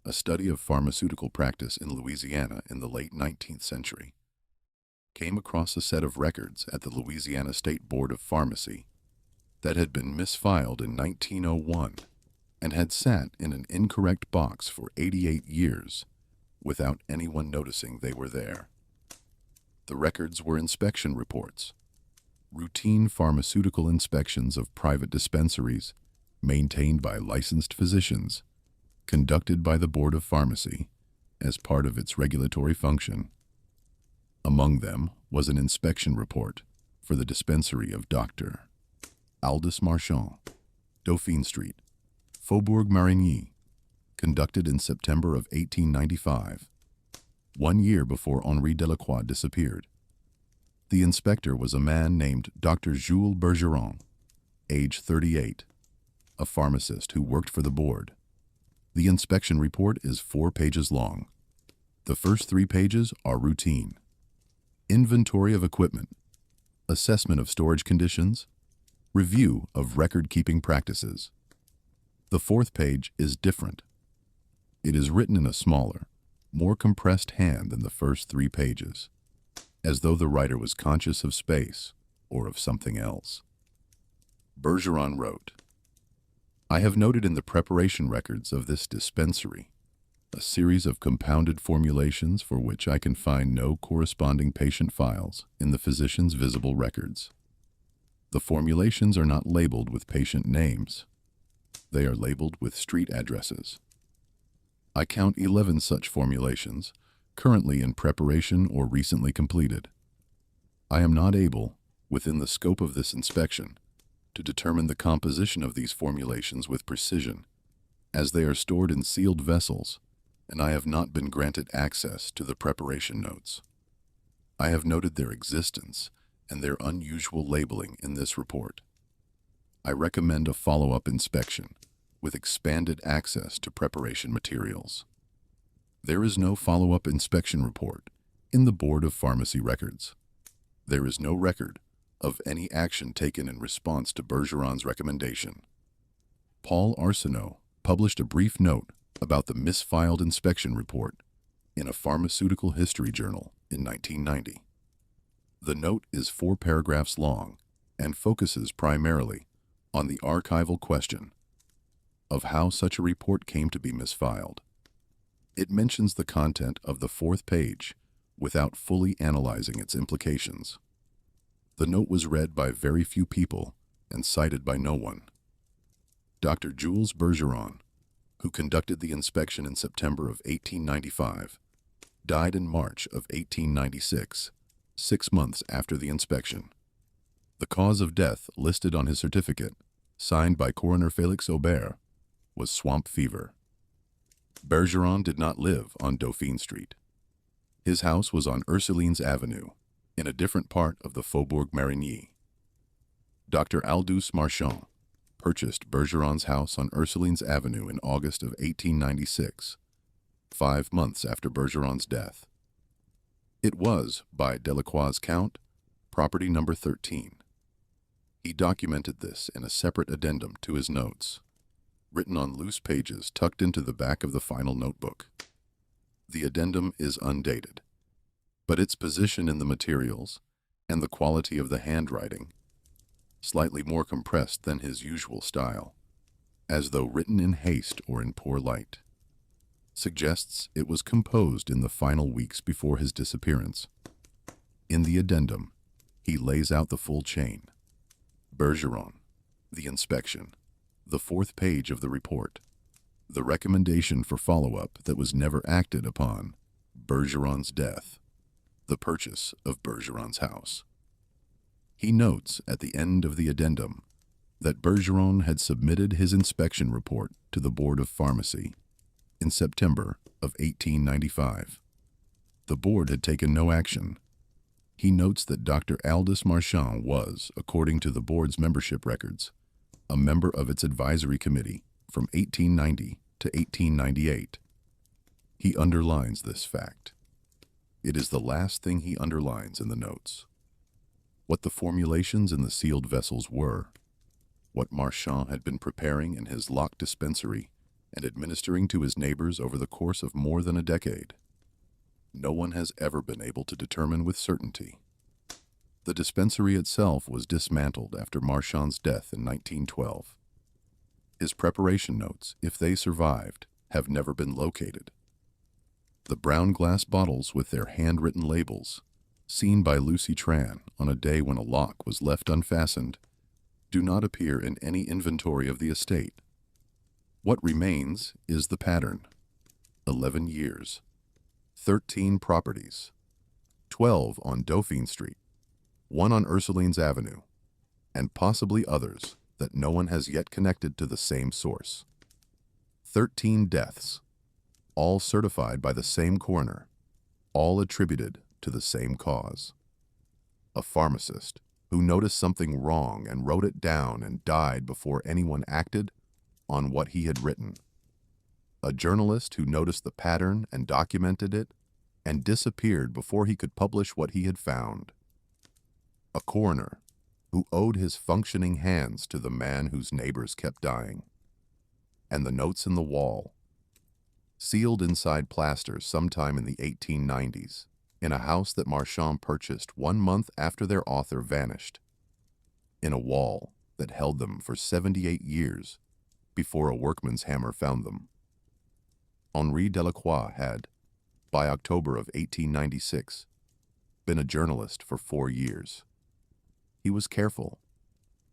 a study of pharmaceutical practice in Louisiana in the late 19th century, came across a set of records at the Louisiana State Board of Pharmacy that had been misfiled in 1901 and had sat in an incorrect box for 88 years without anyone noticing they were there. The records were inspection reports, routine pharmaceutical inspections of private dispensaries maintained by licensed physicians, conducted by the Board of Pharmacy as part of its regulatory function. Among them was an inspection report for the dispensary of Dr. Aldous Marchand, Dauphine Street, Faubourg Marigny, conducted in September of 1895, 1 year before Henri Delacroix disappeared. The inspector was a man named Dr. Jules Bergeron, age 38, a pharmacist who worked for the board. The inspection report is 4 pages long. The first 3 pages are routine: inventory of equipment, assessment of storage conditions, review of record-keeping practices. The 4th page is different. It is written in a smaller, more compressed hand than the first 3 pages, as though the writer was conscious of space or of something else. Bergeron wrote, "I have noted in the preparation records of this dispensary a series of compounded formulations for which I can find no corresponding patient files in the physician's visible records. The formulations are not labeled with patient names. They are labeled with street addresses. I count 11 such formulations, currently in preparation or recently completed. I am not able, within the scope of this inspection, to determine the composition of these formulations with precision, as they are stored in sealed vessels, and I have not been granted access to the preparation notes. I have noted their existence and their unusual labeling in this report. I recommend a follow-up inspection with expanded access to preparation materials. There is no follow-up inspection report in the Board of Pharmacy records. There is no record of any action taken in response to Bergeron's recommendation. Paul Arsenault published a brief note about the misfiled inspection report in a pharmaceutical history journal in 1990. The note is 4 paragraphs long and focuses primarily on the archival question of how such a report came to be misfiled. It mentions the content of the 4th page without fully analyzing its implications. The note was read by very few people and cited by no one. Dr. Jules Bergeron, who conducted the inspection in September of 1895, died in March of 1896, 6 months after the inspection. The cause of death listed on his certificate, signed by Coroner Félix Aubert, was swamp fever. Bergeron did not live on Dauphine Street. His house was on Ursulines Avenue, in a different part of the Faubourg Marigny. Dr. Aldous Marchand purchased Bergeron's house on Ursulines Avenue in August of 1896, 5 months after Bergeron's death. It was, by Delacroix's count, property number 13. He documented this in a separate addendum to his notes, written on loose pages tucked into the back of the final notebook. The addendum is undated, but its position in the materials and the quality of the handwriting, slightly more compressed than his usual style, as though written in haste or in poor light, suggests it was composed in the final weeks before his disappearance. In the addendum, he lays out the full chain. Bergeron, the inspection, the 4th page of the report, the recommendation for follow-up that was never acted upon, Bergeron's death, the purchase of Bergeron's house. He notes at the end of the addendum that Bergeron had submitted his inspection report to the Board of Pharmacy in September of 1895. The board had taken no action. He notes that Dr. Aldous Marchand was, according to the board's membership records, a member of its advisory committee from 1890 to 1898. He underlines this fact. It is the last thing he underlines in the notes. What the formulations in the sealed vessels were, what Marchand had been preparing in his locked dispensary and administering to his neighbors over the course of more than a decade, no one has ever been able to determine with certainty. The dispensary itself was dismantled after Marchand's death in 1912. His preparation notes, if they survived, have never been located. The brown glass bottles with their handwritten labels, seen by Lucy Tran on a day when a lock was left unfastened, do not appear in any inventory of the estate. What remains is the pattern. 11 years. 13 properties, 12 on Dauphine Street, 1 on Ursuline's Avenue, and possibly others that no one has yet connected to the same source. 13 deaths, all certified by the same coroner, all attributed to the same cause. A pharmacist who noticed something wrong and wrote it down and died before anyone acted on what he had written. A journalist who noticed the pattern and documented it and disappeared before he could publish what he had found. A coroner who owed his functioning hands to the man whose neighbors kept dying. And the notes in the wall, sealed inside plaster sometime in the 1890s, in a house that Marchand purchased 1 month after their author vanished, in a wall that held them for 78 years before a workman's hammer found them. Henri Delacroix had, by October of 1896, been a journalist for 4 years. He was careful.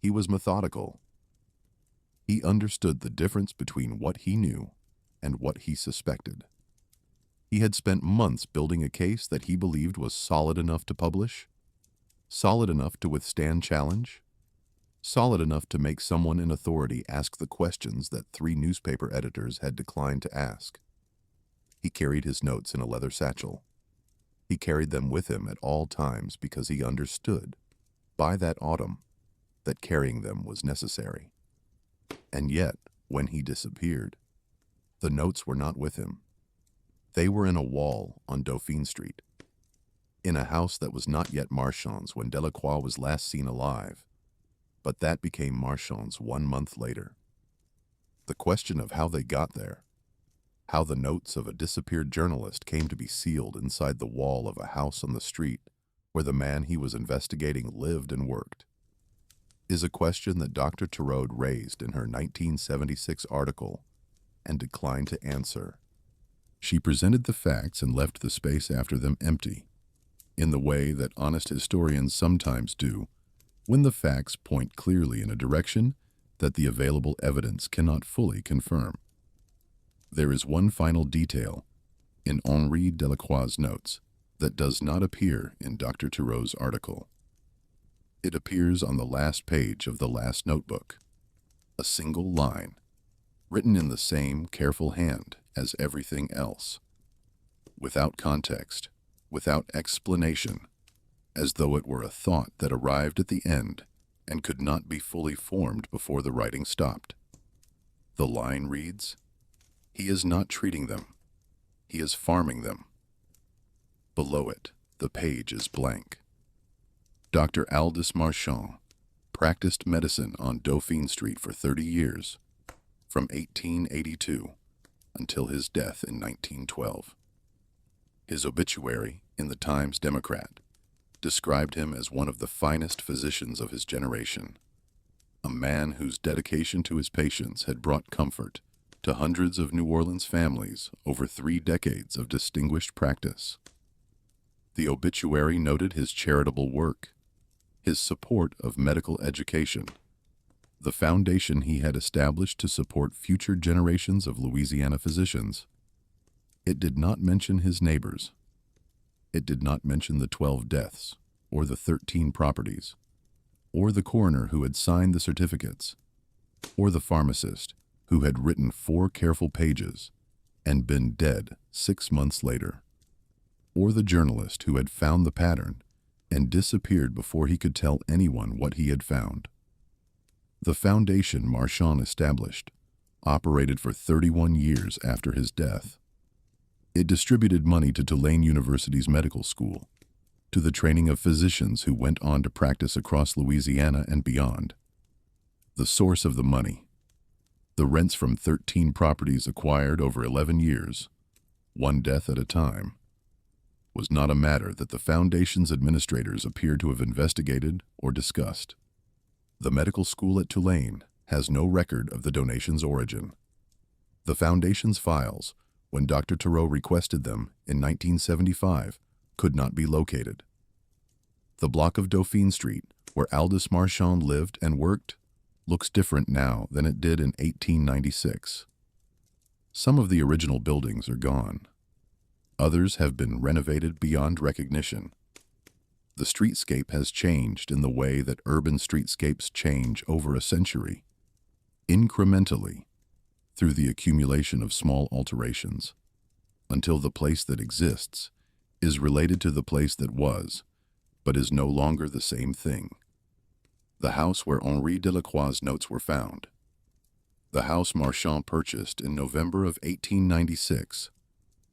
He was methodical. He understood the difference between what he knew and what he suspected. He had spent months building a case that he believed was solid enough to publish, solid enough to withstand challenge, solid enough to make someone in authority ask the questions that 3 newspaper editors had declined to ask. He carried his notes in a leather satchel. He carried them with him at all times because he understood, by that autumn, that carrying them was necessary. And yet, when he disappeared, the notes were not with him. They were in a wall on Dauphine Street, in a house that was not yet Marchand's when Delacroix was last seen alive, but that became Marchand's 1 month later. The question of how they got there, how the notes of a disappeared journalist came to be sealed inside the wall of a house on the street where the man he was investigating lived and worked, is a question that Dr. Thiraud raised in her 1976 article and declined to answer. She presented the facts and left the space after them empty, in the way that honest historians sometimes do when the facts point clearly in a direction that the available evidence cannot fully confirm. There is one final detail in Henri Delacroix's notes that does not appear in Dr. Thiraud's article. It appears on the last page of the last notebook, a single line, written in the same careful hand as everything else, without context, without explanation, as though it were a thought that arrived at the end and could not be fully formed before the writing stopped. The line reads, "He is not treating them. He is farming them." Below it, the page is blank. Dr. Aldous Marchand practiced medicine on Dauphine Street for 30 years, from 1882 until his death in 1912. His obituary in the Times-Democrat described him as one of the finest physicians of his generation, a man whose dedication to his patients had brought comfort to hundreds of New Orleans families over 3 decades of distinguished practice. The obituary noted his charitable work, his support of medical education, the foundation he had established to support future generations of Louisiana physicians. It did not mention his neighbors. It did not mention the 12 deaths, or the 13 properties, or the coroner who had signed the certificates, or the pharmacist who had written 4 careful pages and been dead 6 months later, or the journalist who had found the pattern and disappeared before he could tell anyone what he had found. The foundation Marchand established operated for 31 years after his death. It distributed money to Tulane University's medical school, to the training of physicians who went on to practice across Louisiana and beyond. The source of the money, the rents from 13 properties acquired over 11 years, 1 death at a time, was not a matter that the Foundation's administrators appeared to have investigated or discussed. The medical school at Tulane has no record of the donation's origin. The Foundation's files, when Dr. Theroux requested them in 1975, could not be located. The block of Dauphine Street, where Aldous Marchand lived and worked, looks different now than it did in 1896. Some of the original buildings are gone. Others have been renovated beyond recognition. The streetscape has changed in the way that urban streetscapes change over a century, incrementally, through the accumulation of small alterations, until the place that exists is related to the place that was, but is no longer the same thing. The house where Henri Delacroix's notes were found, the house Marchand purchased in November of 1896,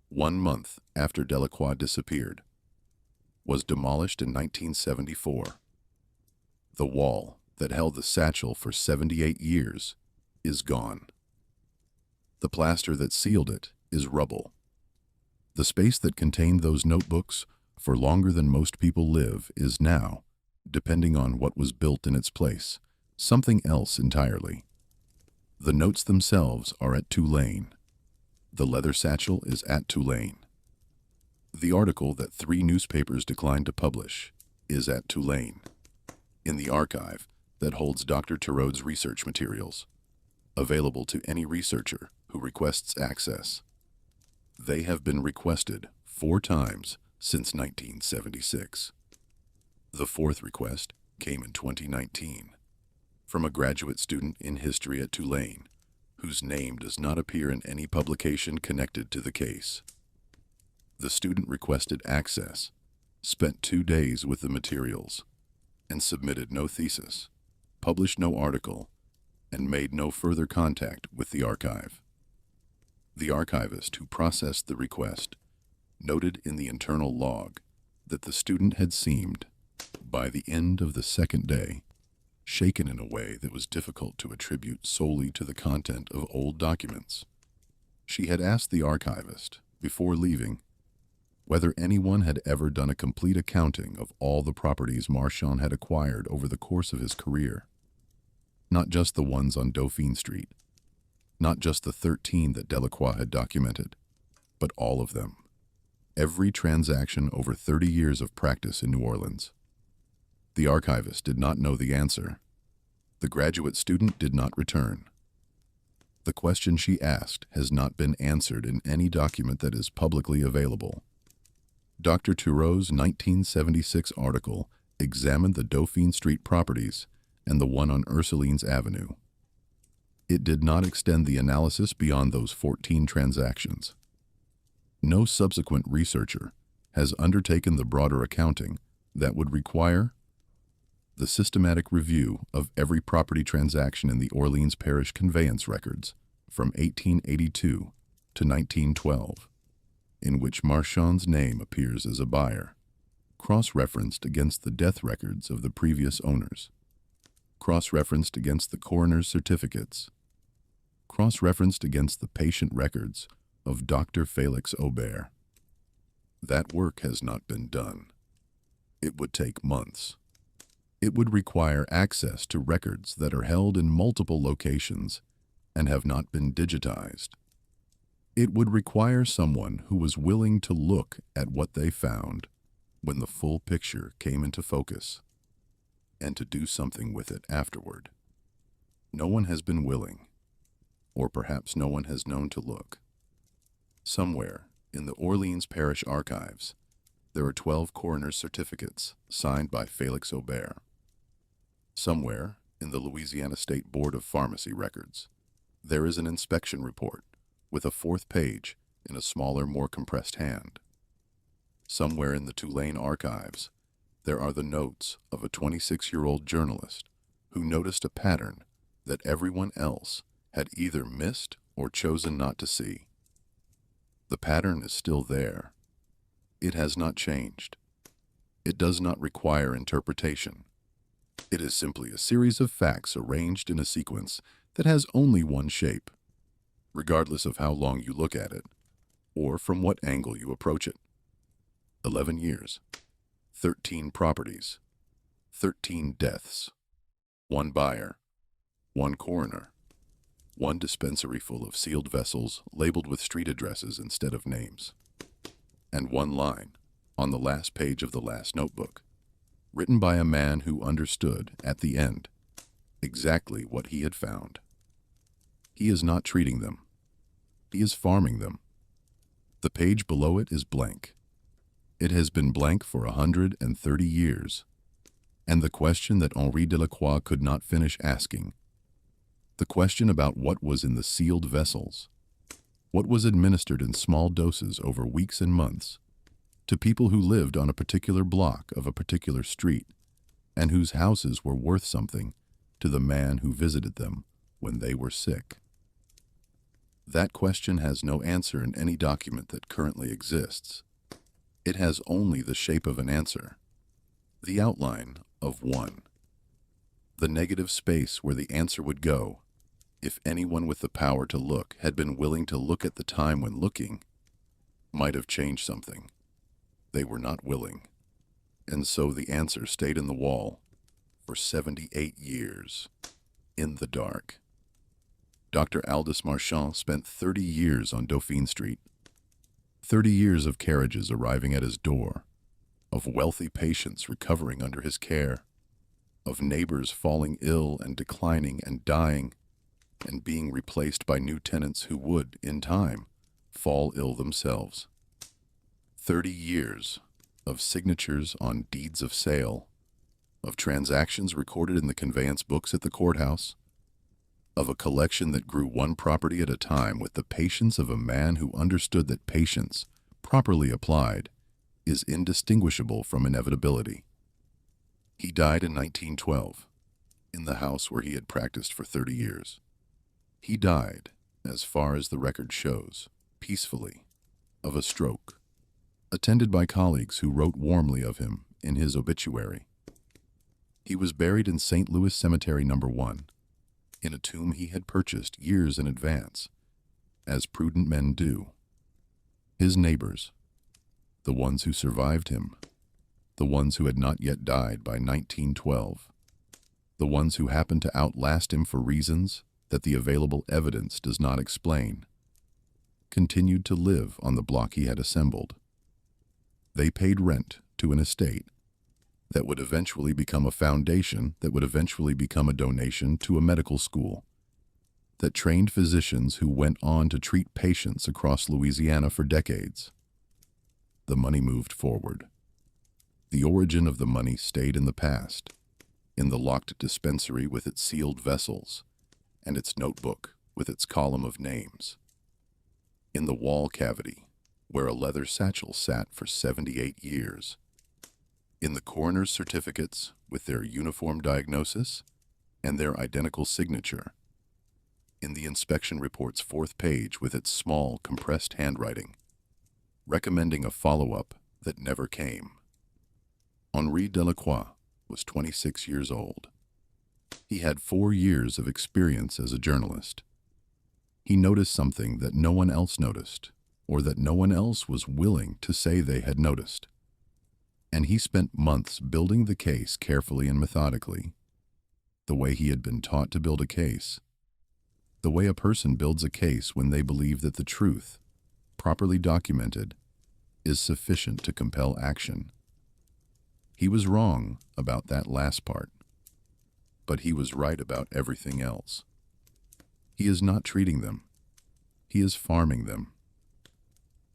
1 month after Delacroix disappeared, was demolished in 1974. The wall that held the satchel for 78 years is gone. The plaster that sealed it is rubble. The space that contained those notebooks for longer than most people live is now, depending on what was built in its place, something else entirely. The notes themselves are at Tulane. The leather satchel is at Tulane. The article that 3 newspapers declined to publish is at Tulane, in the archive that holds Dr. Theroux's research materials, available to any researcher who requests access. They have been requested 4 times since 1976. The 4th request came in 2019 from a graduate student in history at Tulane, whose name does not appear in any publication connected to the case. The student requested access, spent 2 days with the materials, and submitted no thesis, published no article, and made no further contact with the archive. The archivist who processed the request noted in the internal log that the student had seemed, by the end of the 2nd day, shaken in a way that was difficult to attribute solely to the content of old documents. She had asked the archivist, before leaving, whether anyone had ever done a complete accounting of all the properties Marchand had acquired over the course of his career. Not just the ones on Dauphine Street, not just the 13 that Delacroix had documented, but all of them. Every transaction over 30 years of practice in New Orleans. The archivist did not know the answer. The graduate student did not return. The question she asked has not been answered in any document that is publicly available. Dr. Theroux's 1976 article examined the Dauphine Street properties and the one on Ursulines Avenue. It did not extend the analysis beyond those 14 transactions. No subsequent researcher has undertaken the broader accounting that would require the systematic review of every property transaction in the Orleans Parish conveyance records from 1882 to 1912, in which Marchand's name appears as a buyer. cross-referenced against the death records of the previous owners, cross-referenced against the coroner's certificates, cross-referenced against the patient records of Dr. Felix Aubert. That work has not been done. It would take months. It would require access to records that are held in multiple locations and have not been digitized. It would require someone who was willing to look at what they found when the full picture came into focus, and to do something with it afterward. No one has been willing, or perhaps no one has known to look. Somewhere in the Orleans Parish Archives, there are 12 coroner's certificates signed by Felix Aubert. Somewhere in the Louisiana State Board of Pharmacy records, there is an inspection report with a fourth page in a smaller, more compressed hand. Somewhere in the Tulane archives, there are the notes of a 26-year-old journalist who noticed a pattern that everyone else had either missed or chosen not to see. The pattern is still there. It has not changed. It does not require interpretation. It is simply a series of facts arranged in a sequence that has only one shape, regardless of how long you look at it, or from what angle you approach it. 11 years, 13 properties, 13 deaths, 1 buyer, 1 coroner, 1 dispensary full of sealed vessels labeled with street addresses instead of names, and 1 line on the last page of the last notebook, written by a man who understood, at the end, exactly what he had found. He is not treating them. He is farming them. The page below it is blank. It has been blank for 130 years, and the question that Henri Delacroix could not finish asking, the question about what was in the sealed vessels, what was administered in small doses over weeks and months, to people who lived on a particular block of a particular street, and whose houses were worth something to the man who visited them when they were sick. That question has no answer in any document that currently exists. It has only the shape of an answer, the outline of one. The negative space where the answer would go, if anyone with the power to look had been willing to look at the time when looking, might have changed something. They were not willing, and so the answer stayed in the wall for 78 years, in the dark. Dr. Aldous Marchand spent 30 years on Dauphine Street, 30 years of carriages arriving at his door, of wealthy patients recovering under his care, of neighbors falling ill and declining and dying, and being replaced by new tenants who would, in time, fall ill themselves. 30 years of signatures on deeds of sale, of transactions recorded in the conveyance books at the courthouse, of a collection that grew 1 property at a time with the patience of a man who understood that patience, properly applied, is indistinguishable from inevitability. He died in 1912, in the house where he had practiced for 30 years. He died, as far as the record shows, peacefully, of a stroke, attended by colleagues who wrote warmly of him in his obituary. He was buried in St. Louis Cemetery No. 1, in a tomb he had purchased years in advance, as prudent men do. His neighbors, the ones who survived him, the ones who had not yet died by 1912, the ones who happened to outlast him for reasons that the available evidence does not explain, continued to live on the block he had assembled. They paid rent to an estate that would eventually become a foundation, that would eventually become a donation to a medical school, that trained physicians who went on to treat patients across Louisiana for decades. The money moved forward. The origin of the money stayed in the past, in the locked dispensary with its sealed vessels, and its notebook with its column of names, in the wall cavity where a leather satchel sat for 78 years, in the coroner's certificates with their uniform diagnosis and their identical signature, in the inspection report's 4th page with its small, compressed handwriting, recommending a follow-up that never came. Henri Delacroix was 26 years old. He had 4 years of experience as a journalist. He noticed something that no one else noticed, or that no one else was willing to say they had noticed. And he spent months building the case carefully and methodically, the way he had been taught to build a case, the way a person builds a case when they believe that the truth, properly documented, is sufficient to compel action. He was wrong about that last part, but he was right about everything else. He is not treating them. He is farming them.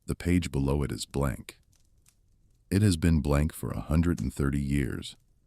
The page below it is blank. It has been blank for 130 years.